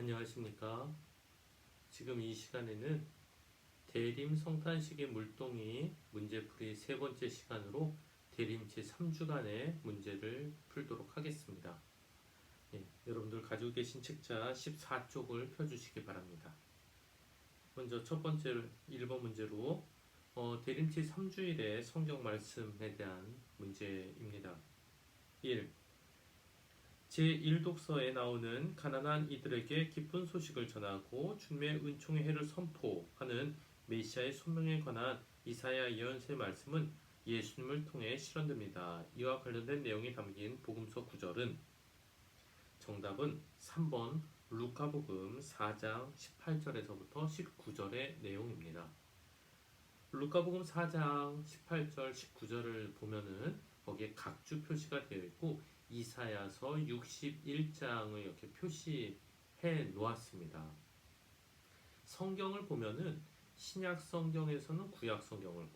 안녕하십니까. 지금 이 시간에는 대림 성탄식의 물동이 문제풀이 세 번째 시간으로 대림 제3주간의 문제를 풀도록 하겠습니다. 여러분들 가지고 계신 책자 14쪽을 펴주시기 바랍니다. 먼저 첫 번째 1번 문제로 대림 제3주일의 성경 말씀에 대한 문제입니다. 1. 제1독서에 나오는 가난한 이들에게 기쁜 소식을 전하고 주님의 은총의 해를 선포하는 메시아의 소명에 관한 이사야 예언서의 말씀은 예수님을 통해 실현됩니다. 이와 관련된 내용이 담긴 복음서 구절은 정답은 3번 루카복음 4장 18절에서부터 19절의 내용입니다. 루카복음 4장 18절 19절을 보면은 거기에 각주 표시가 되어 있고 이사야서 61장을 이렇게 표시해 놓았습니다. 성경을 보면은 신약 성경에서는 구약 성경을,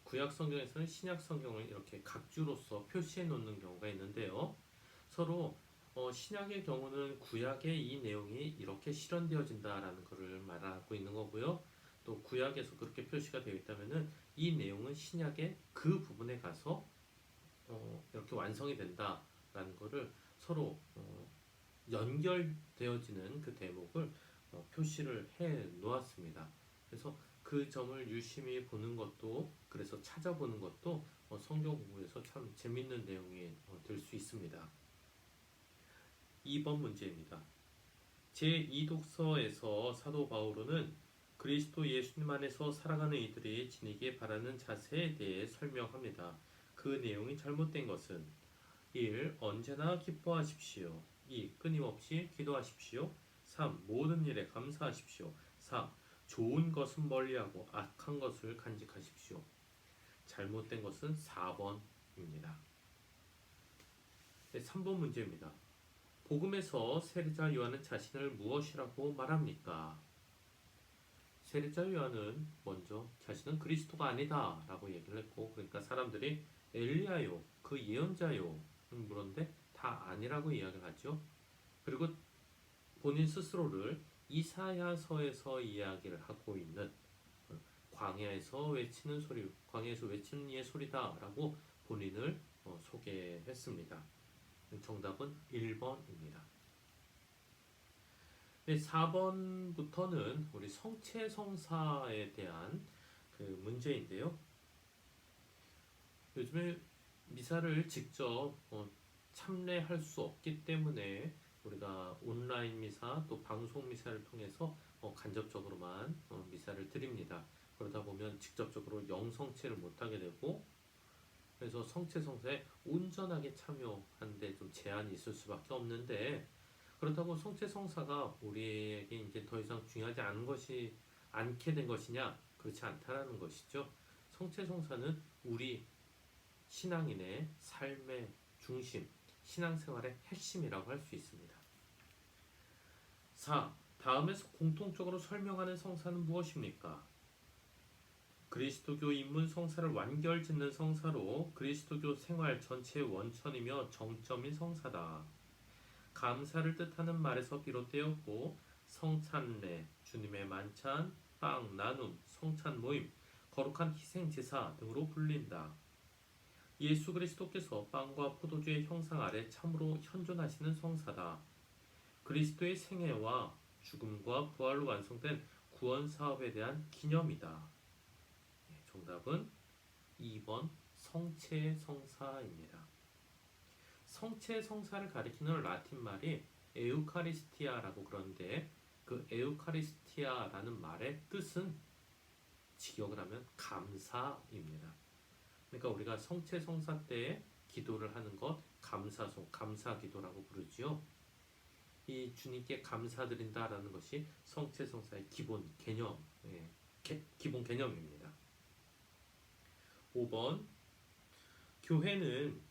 구약 성경에서는 신약 성경을 이렇게 각주로서 표시해 놓는 경우가 있는데요. 서로 신약의 경우는 구약의 이 내용이 이렇게 실현되어진다라는 것을 말하고 있는 거고요. 또 구약에서 그렇게 표시가 되어 있다면은 이 내용은 신약의 그 부분에 가서 이렇게 완성이 된다라는 것을 서로 연결되어지는 그 대목을 표시를 해 놓았습니다. 그래서 그 점을 유심히 보는 것도, 그래서 찾아보는 것도 성경 공부에서 참 재밌는 내용이 될 수 있습니다. 2번 문제입니다. 제2독서에서 사도 바오로는 그리스도 예수님 안에서 살아가는 이들이 지니길 바라는 자세에 대해 설명합니다. 그 내용이 잘못된 것은 1. 언제나 기뻐하십시오. 2. 끊임없이 기도하십시오. 3. 모든 일에 감사하십시오. 4. 좋은 것은 멀리하고 악한 것을 간직하십시오. 잘못된 것은 4번입니다. 3번 문제입니다. 복음에서 세례자 요한은 자신을 무엇이라고 말합니까? 세례자 요한은 먼저 자신은 그리스도가 아니다 라고 얘기를 했고, 그러니까 사람들이 엘리야요, 그 예언자요 물었는데 다 아니라고 이야기를 하죠. 그리고 본인 스스로를 이사야서에서 이야기를 하고 있는 광야에서 외치는 소리, 광야에서 외치는 이의 소리다라고 본인을 소개했습니다. 정답은 1번입니다. 네, 4번부터는 우리 성체성사에 대한 그 문제인데요. 요즘에 미사를 직접 참례할 수 없기 때문에 우리가 온라인 미사 또 방송 미사를 통해서 간접적으로만 미사를 드립니다. 그러다 보면 직접적으로 영성체를 못하게 되고, 그래서 성체성사에 온전하게 참여하는데 좀 제한이 있을 수밖에 없는데, 그렇다고 성체성사가 우리에게 이제 더 이상 중요하지 않게 된 것이냐? 그렇지 않다라는 것이죠. 성체성사는 우리 신앙인의 삶의 중심, 신앙생활의 핵심이라고 할 수 있습니다. 4. 다음에서 공통적으로 설명하는 성사는 무엇입니까? 그리스도교 인문 성사를 완결짓는 성사로 그리스도교 생활 전체의 원천이며 정점인 성사다. 감사를 뜻하는 말에서 비롯되었고 성찬례, 주님의 만찬, 빵 나눔, 성찬 모임, 거룩한 희생 제사 등으로 불린다. 예수 그리스도께서 빵과 포도주의 형상 아래 참으로 현존하시는 성사다. 그리스도의 생애와 죽음과 부활로 완성된 구원 사업에 대한 기념이다. 정답은 2번 성체 성사입니다. 성체 성사를 가리키는 라틴 말이 에우카리스티아라고 그러는데, 그 에우카리스티아라는 말의 뜻은 직역을 하면 감사입니다. 그러니까 우리가 성체 성사 때 기도를 하는 것 감사송, 감사기도라고 부르지요. 이 주님께 감사드린다라는 것이 성체 성사의 기본 개념, 기본 개념입니다. 5번 교회는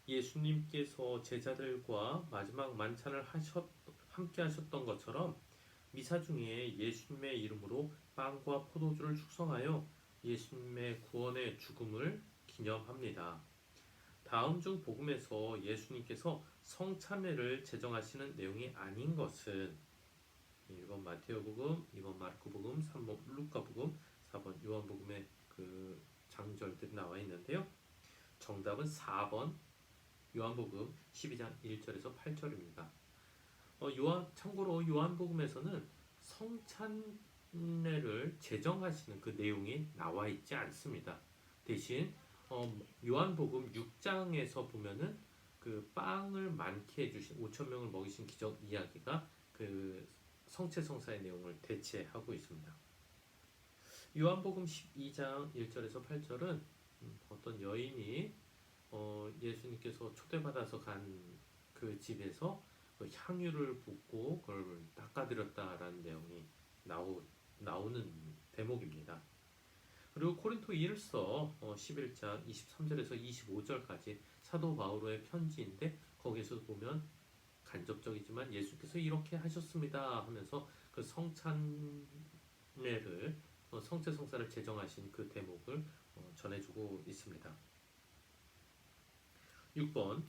예수님께서 제자들과 마지막 만찬을 함께 하셨던 것처럼 미사 중에 예수님의 이름으로 빵과 포도주를 축성하여 예수님의 구원의 죽음을 기념합니다. 다음 중 복음에서 예수님께서 성찬례를 제정하시는 내용이 아닌 것은 1번 마테오복음, 2번 마르코복음, 3번 루카복음, 4번 요한복음의 그 장절들이 나와 있는데요. 정답은 4번 요한복음 12장 1절에서 8절입니다. 참고로 요한복음에서는 성찬례를 제정하시는 그 내용이 나와 있지 않습니다. 대신 요한복음 6장에서 보면은 그 빵을 많게 해주신 5천 명을 먹이신 기적 이야기가 그 성체성사의 내용을 대체하고 있습니다. 요한복음 12장 1절에서 8절은 어떤 여인이 예수님께서 초대받아서 간 그 집에서 그 향유를 붓고 그걸 닦아드렸다라는 내용이 나오는 대목입니다. 그리고 코린토 1서 11장 23절에서 25절까지 사도 바울의 편지인데 거기서 보면 간접적이지만 예수께서 이렇게 하셨습니다 하면서 그 성찬례를 성체성사를 제정하신 그 대목을 전해주고 있습니다. 6번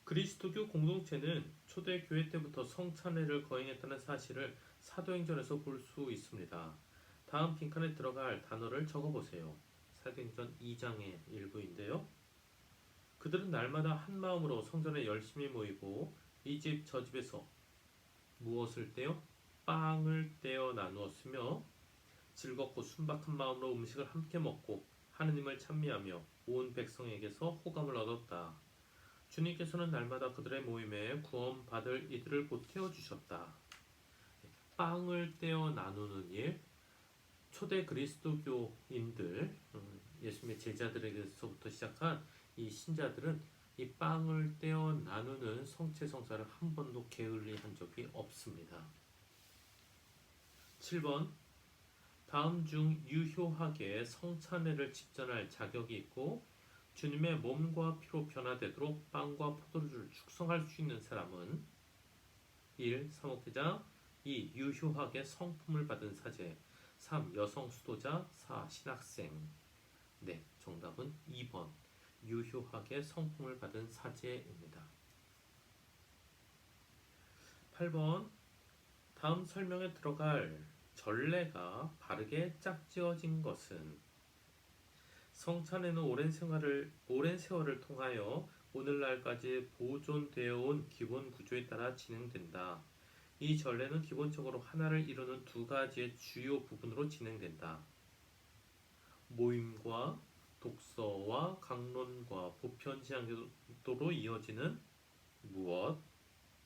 그리스도교 공동체는 초대교회 때부터 성찬례를 거행했다는 사실을 사도행전에서 볼 수 있습니다. 다음 빈칸에 들어갈 단어를 적어보세요. 사도행전 2장의 일부인데요. 그들은 날마다 한 마음으로 성전에 열심히 모이고 이 집 저 집에서 무엇을 떼어? 빵을 떼어 나누었으며 즐겁고 순박한 마음으로 음식을 함께 먹고 하느님을 찬미하며 온 백성에게서 호감을 얻었다. 주님께서는 날마다 그들의 모임에 구원받을 이들을 곧 태워주셨다. 빵을 떼어 나누는 일, 초대 그리스도교인들, 예수님의 제자들에게서부터 시작한 이 신자들은 이 빵을 떼어 나누는 성체성사를 한 번도 게을리한 적이 없습니다. 7번 다음 중 유효하게 성찬례를 집전할 자격이 있고 주님의 몸과 피로 변화되도록 빵과 포도주를 축성할 수 있는 사람은 1. 사목회장 2. 유효하게 성품을 받은 사제 3. 여성 수도자 4. 신학생 네, 정답은 2번 유효하게 성품을 받은 사제입니다. 8번 다음 설명에 들어갈 전례가 바르게 짝지어진 것은 성찬에는 오랜 세월을 통하여 오늘날까지 보존되어 온 기본 구조에 따라 진행된다. 이 전례는 기본적으로 하나를 이루는 두 가지의 주요 부분으로 진행된다. 모임과 독서와 강론과 보편지향도로 이어지는 무엇,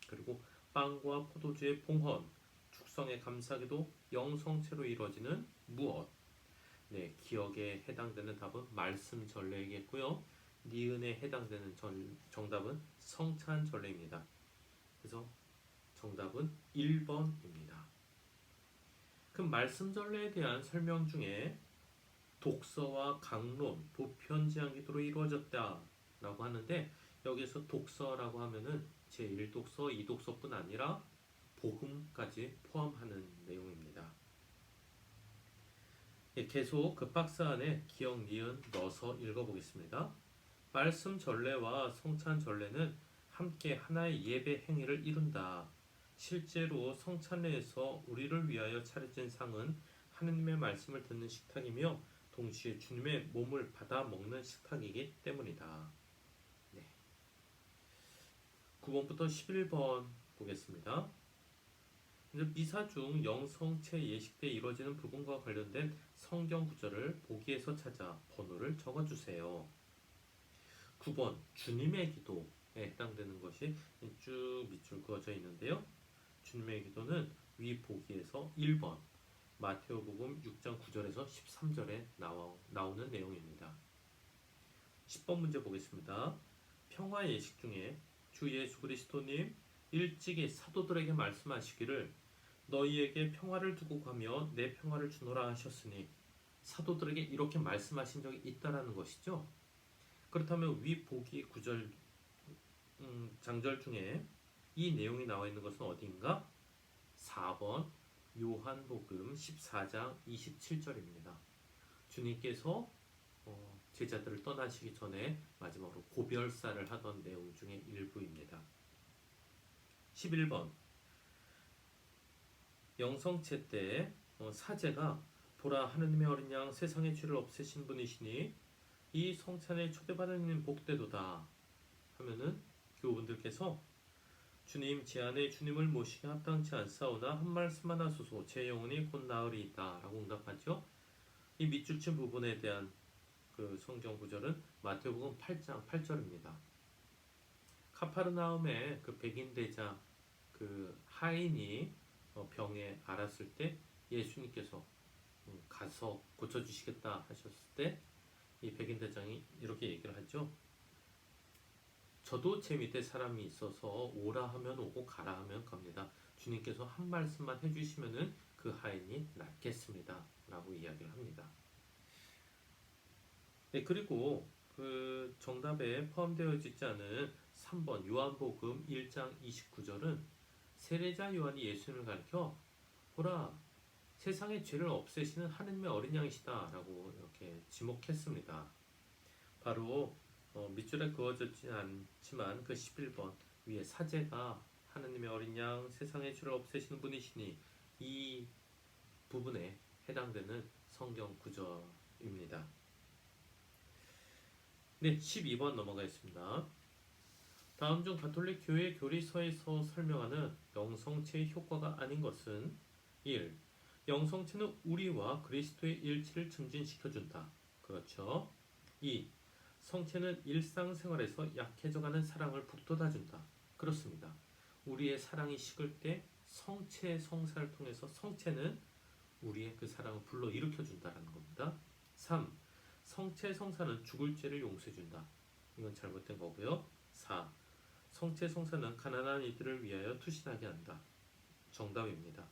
그리고 빵과 포도주의 봉헌, 축성의 감사기도 영성체로 이루어지는 무엇. 네, 기억에 해당되는 답은 말씀 전례이겠고요. 니은에 해당되는 정답은 성찬 전례입니다. 그래서 정답은 1번입니다. 그 말씀 전례에 대한 설명 중에 독서와 강론, 보편지향 기도로 이루어졌다 라고 하는데 여기서 독서라고 하면은 제1독서, 2독서뿐 아니라 복음까지 포함하는 내용입니다. 계속 그 박스 안에 기억, 니은 넣어서 읽어보겠습니다. 말씀 전례와 성찬 전례는 함께 하나의 예배 행위를 이룬다. 실제로 성찬례에서 우리를 위하여 차려진 상은 하느님의 말씀을 듣는 식탁이며 동시에 주님의 몸을 받아 먹는 식탁이기 때문이다. 네. 9번부터 11번 보겠습니다. 미사 중 영성체 예식 때 이루어지는 부분과 관련된 성경 구절을 보기에서 찾아 번호를 적어주세요. 9번 주님의 기도에 해당되는 것이 쭉 밑줄 그어져 있는데요. 주님의 기도는 위 보기에서 1번 마테오복음 6장 9절에서 13절에 나오는 내용입니다. 10번 문제 보겠습니다. 평화 예식 중에 주 예수 그리스도님 일찍이 사도들에게 말씀하시기를 너희에게 평화를 두고 가며 내 평화를 주노라 하셨으니 사도들에게 이렇게 말씀하신 적이 있다라는 것이죠. 그렇다면 위 보기 구절 장절 중에 이 내용이 나와 있는 것은 어디인가? 4번 요한복음 14장 27절입니다. 주님께서 제자들을 떠나시기 전에 마지막으로 고별사를 하던 내용 중에 일부입니다. 11번 영성체 때 사제가 보라 하느님의 어린 양 세상의 죄를 없애신 분이시니 이 성찬에 초대받은 이는 복되도다 하면은 교우분들께서 주님 제 안에 주님을 모시기 합당치 않사오나 한 말씀만 하소서 제 영혼이 곧 나으리이다 라고 응답하죠. 이 밑줄 친 부분에 대한 그 성경 구절은 마태복음 8장 8절입니다. 카파르나움의 그 백인 대장 그 하인이 병에 앓았을 때 예수님께서 가서 고쳐주시겠다 하셨을 때 이 백인 대장이 이렇게 얘기를 하죠. 저도 제 밑에 사람이 있어서 오라 하면 오고 가라 하면 갑니다. 주님께서 한 말씀만 해주시면은 그 하인이 낫겠습니다 라고 이야기를 합니다. 네, 그리고 그 정답에 포함되어지지 않은 3번 요한복음 1장 29절은 세례자 요한이 예수님을 가리켜 보라 세상의 죄를 없애시는 하느님의 어린 양이시다 라고 이렇게 지목했습니다. 바로 밑줄에 그어졌지 않지만 그 11번 위에 사제가 하느님의 어린 양 세상의 죄를 없애시는 분이시니 이 부분에 해당되는 성경 구절입니다. 네, 12번 넘어가겠습니다. 다음 중 가톨릭 교회 교리서에서 설명하는 영성체의 효과가 아닌 것은 1. 영성체는 우리와 그리스도의 일치를 증진시켜준다. 그렇죠. 2. 성체는 일상생활에서 약해져가는 사랑을 북돋아준다. 그렇습니다. 우리의 사랑이 식을 때 성체의 성사를 통해서 성체는 우리의 그 사랑을 불러일으켜준다는 겁니다. 3. 성체 성사는 죽을 죄를 용서해준다. 이건 잘못된 거고요. 4. 성체 성사는 가난한 이들을 위하여 투신하게 한다. 정답입니다.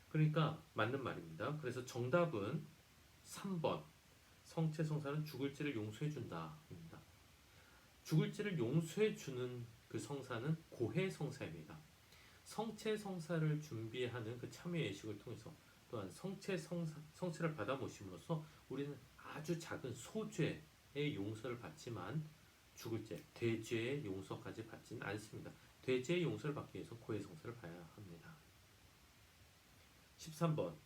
그러니까 맞는 말입니다. 그래서 정답은 3번 성체 성사는 죽을 죄를 용서해준다 입니다. 죽을 죄를 용서해주는 그 성사는 고해 성사입니다. 성체 성사를 준비하는 그 참여 예식을 통해서 또한 성체를 받아 모심으로써 우리는 아주 작은 소죄의 용서를 받지만 죽을 죄, 대죄의 용서까지 받지는 않습니다. 대죄의 용서를 받기 위해서 고해 성사를 봐야 합니다. 13번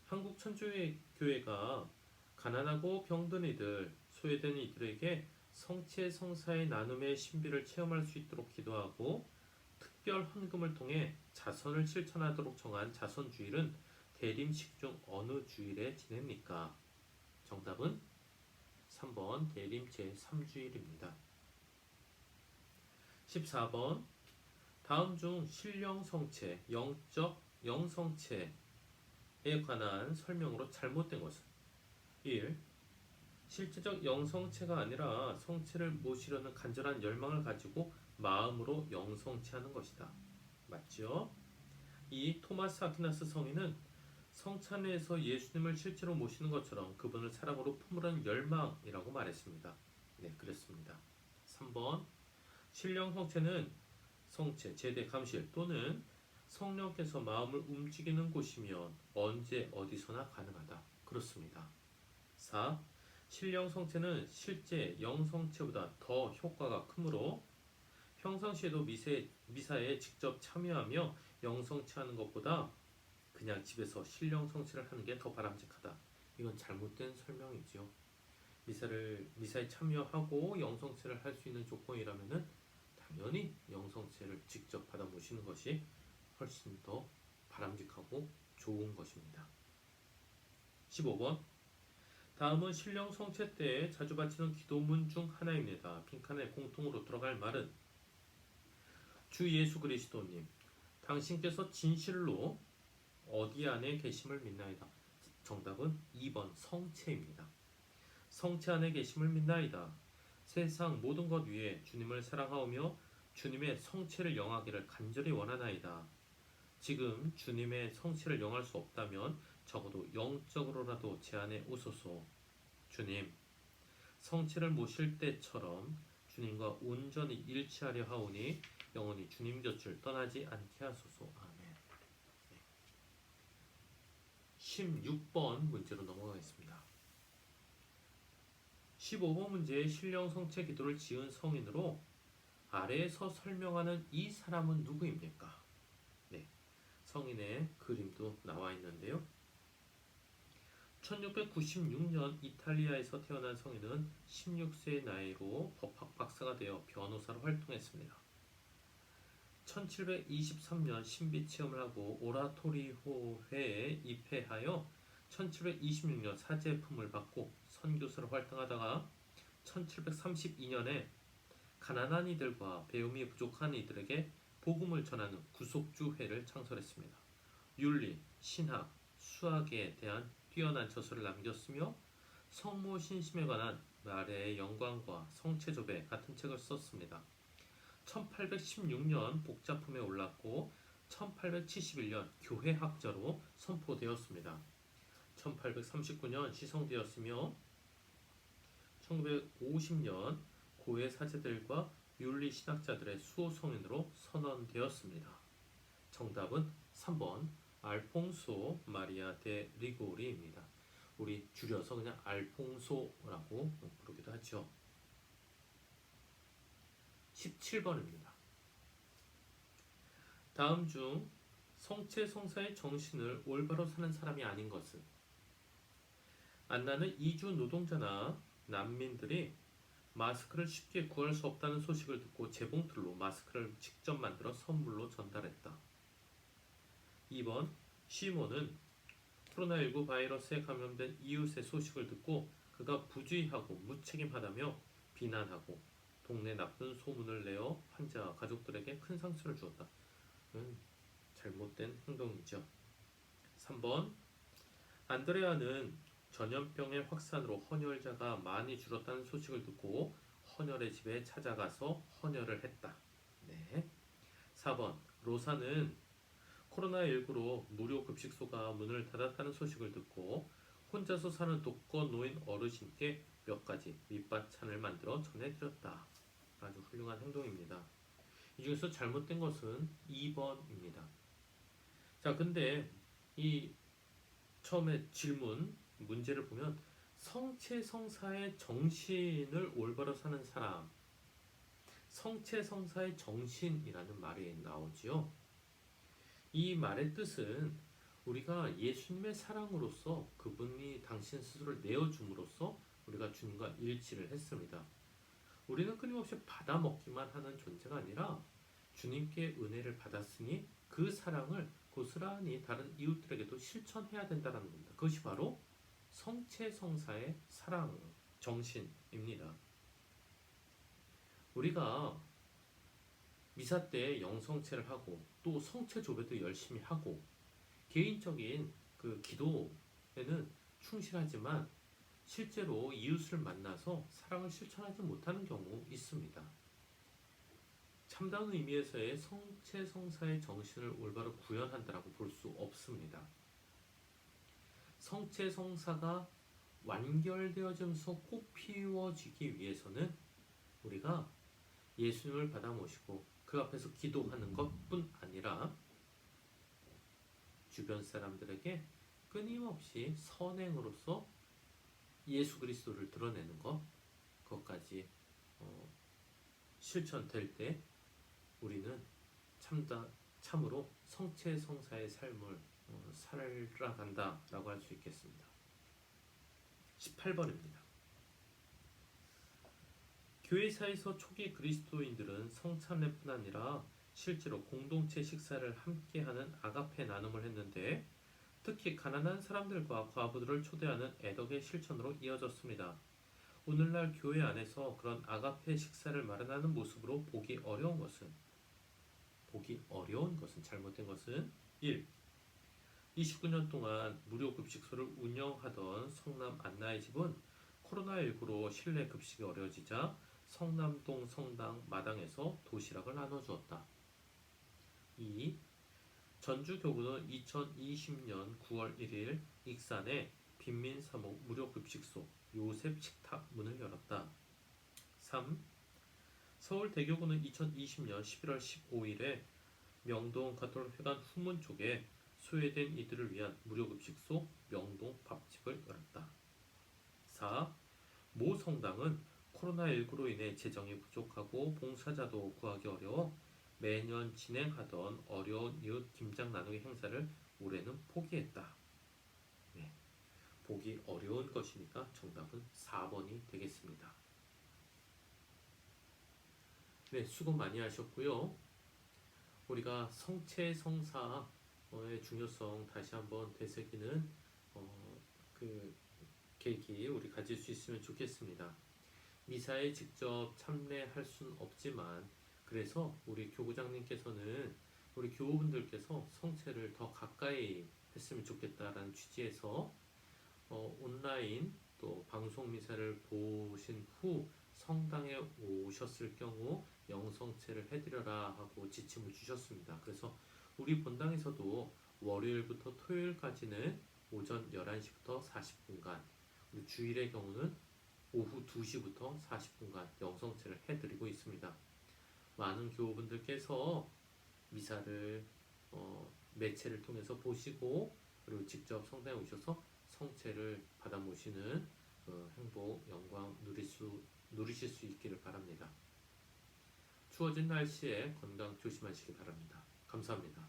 한국 천주교회가 가난하고 병든 이들, 소외된 이들에게 성체 성사의 나눔의 신비를 체험할 수 있도록 기도하고 특별 헌금을 통해 자선을 실천하도록 정한 자선주일은 대림식 중 어느 주일에 지냅니까? 정답은 3번 대림 제3주일입니다. 14번 다음 중 신령성체, 영적 영성체에 관한 설명으로 잘못된 것은 1. 실제적 영성체가 아니라 성체를 모시려는 간절한 열망을 가지고 마음으로 영성체하는 것이다. 맞죠? 2. 토마스 아퀴나스 성인은 성찬에서 예수님을 실제로 모시는 것처럼 그분을 사랑으로 품으라는 열망이라고 말했습니다. 네, 그렇습니다. 3번 신령 성체는 성체, 제대, 감실 또는 성령께서 마음을 움직이는 곳이면 언제 어디서나 가능하다. 그렇습니다. 4. 신령 성체는 실제 영성체보다 더 효과가 크므로 평상시에도 미사에 직접 참여하며 영성체하는 것보다 그냥 집에서 신령 성체를 하는 게 더 바람직하다. 이건 잘못된 설명이지요. 미사에 참여하고 영성체를 할 수 있는 조건이라면은 당연히 영성체를 직접 받아 모시는 것이 훨씬 더 바람직하고 좋은 것입니다. 15번 다음은 신령 성체 때 자주 바치는 기도문 중 하나입니다. 빈칸에 공통으로 들어갈 말은 주 예수 그리스도님 당신께서 진실로 어디 안에 계심을 믿나이다. 정답은 2번 성체입니다. 성체 안에 계심을 믿나이다. 세상 모든 것 위에 주님을 사랑하오며 주님의 성체를 영하기를 간절히 원하나이다. 지금 주님의 성체를 영할 수 없다면 적어도 영적으로라도 제 안에 오소서. 주님, 성체를 모실 때처럼 주님과 온전히 일치하려 하오니 영원히 주님 곁을 떠나지 않게 하소서. 아멘. 16번 문제로 넘어가겠습니다. 15번 문제의 신령 성체 기도를 지은 성인으로 아래에서 설명하는 이 사람은 누구입니까? 네, 성인의 그림도 나와 있는데요. 1696년 이탈리아에서 태어난 성인은 16세의 나이로 법학 박사가 되어 변호사로 활동했습니다. 1723년 신비 체험을 하고 오라토리호회에 입회하여 1726년 사제품을 받고 선교사로 활동하다가 1732년에 가난한 이들과 배움이 부족한 이들에게 복음을 전하는 구속주회를 창설했습니다. 윤리, 신학, 수학에 대한 뛰어난 저서를 남겼으며 성모 신심에 관한 마리아의 영광과 성체조배 같은 책을 썼습니다. 1816년 복자품에 올랐고 1871년 교회학자로 선포되었습니다. 1839년 시성되었으며 1950년 고해 사제들과 윤리 신학자들의 수호 성인으로 선언되었습니다. 정답은 3번 알퐁소 마리아 데 리고리입니다. 우리 줄여서 그냥 알퐁소라고 부르기도 하죠. 17번입니다. 다음 중 성체 성사의 정신을 올바로 사는 사람이 아닌 것은? 안나는 이주 노동자나 난민들이 마스크를 쉽게 구할 수 없다는 소식을 듣고 재봉틀로 마스크를 직접 만들어 선물로 전달했다. 2번 시몬은 코로나19 바이러스에 감염된 이웃의 소식을 듣고 그가 부주의하고 무책임하다며 비난하고 동네 나쁜 소문을 내어 환자와 가족들에게 큰 상처를 주었다. 잘못된 행동이죠. 3번 안드레아는 전염병의 확산으로 헌혈자가 많이 줄었다는 소식을 듣고 헌혈의 집에 찾아가서 헌혈을 했다. 네. 4번 로사는 코로나19로 무료 급식소가 문을 닫았다는 소식을 듣고 혼자서 사는 독거노인 어르신께 몇 가지 밑반찬을 만들어 전해드렸다. 아주 훌륭한 행동입니다. 이 중에서 잘못된 것은 2번입니다. 자, 근데 이 처음에 질문 문제를 보면 성체성사의 정신을 올바로 사는 사람, 성체성사의 정신이라는 말이 나오지요. 이 말의 뜻은 우리가 예수님의 사랑으로서 그분이 당신 스스로를 내어줌으로써 우리가 주님과 일치를 했습니다. 우리는 끊임없이 받아먹기만 하는 존재가 아니라 주님께 은혜를 받았으니 그 사랑을 고스란히 다른 이웃들에게도 실천해야 된다는 겁니다. 그것이 바로 성체성사의 사랑 정신입니다. 우리가 미사 때 영성체를 하고 또 성체 조배도 열심히 하고 개인적인 그 기도에는 충실하지만 실제로 이웃을 만나서 사랑을 실천하지 못하는 경우 있습니다. 참다운 의미에서의 성체성사의 정신을 올바로 구현한다라고 볼 수 없습니다. 성체성사가 완결되어지면서 꽃피워지기 위해서는 우리가 예수님을 받아 모시고 그 앞에서 기도하는 것뿐 아니라 주변 사람들에게 끊임없이 선행으로서 예수 그리스도를 드러내는 것, 그것까지 실천될 때 우리는 참으로 성체성사의 삶을 살아간다라고 할 수 있겠습니다. 18번입니다. 교회사에서 초기 그리스도인들은 성찬례뿐 아니라 실제로 공동체 식사를 함께하는 아가페 나눔을 했는데 특히 가난한 사람들과 과부들을 초대하는 애덕의 실천으로 이어졌습니다. 오늘날 교회 안에서 그런 아가페 식사를 마련하는 모습으로 보기 어려운 것은 잘못된 것은 1. 29년 동안 무료 급식소를 운영하던 성남 안나의 집은 코로나19로 실내 급식이 어려워지자 성남동 성당 마당에서 도시락을 나눠주었다. 2. 전주교구는 2020년 9월 1일 익산에 빈민사목 무료급식소 요셉식탁 문을 열었다. 3. 서울대교구는 2020년 11월 15일에 명동 가톨회관 후문 쪽에 소외된 이들을 위한 무료급식소 명동 밥집을 열었다. 4. 모 성당은 코로나19로 인해 재정이 부족하고 봉사자도 구하기 어려워 매년 진행하던 어려운 이웃 김장 나누기 행사를 올해는 포기했다. 네, 보기 어려운 것이니까 정답은 4번이 되겠습니다. 네, 수고 많이 하셨고요. 우리가 성체성사의 중요성 다시 한번 되새기는 그 계기 우리 가질 수 있으면 좋겠습니다. 미사에 직접 참례할 수는 없지만 그래서 우리 교구장님께서는 우리 교우분들께서 성체를 더 가까이 했으면 좋겠다라는 취지에서 온라인 또 방송 미사를 보신 후 성당에 오셨을 경우 영성체를 해드려라 하고 지침을 주셨습니다. 그래서 우리 본당에서도 월요일부터 토요일까지는 오전 11시부터 40분간, 그리고 주일의 경우는 오후 2시부터 40분간 영성체를 해드리고 있습니다. 많은 교우분들께서 미사를 매체를 통해서 보시고 그리고 직접 성당에 오셔서 성체를 받아 모시는 행복, 영광 누리실 수 있기를 바랍니다. 추워진 날씨에 건강 조심하시기 바랍니다. 감사합니다.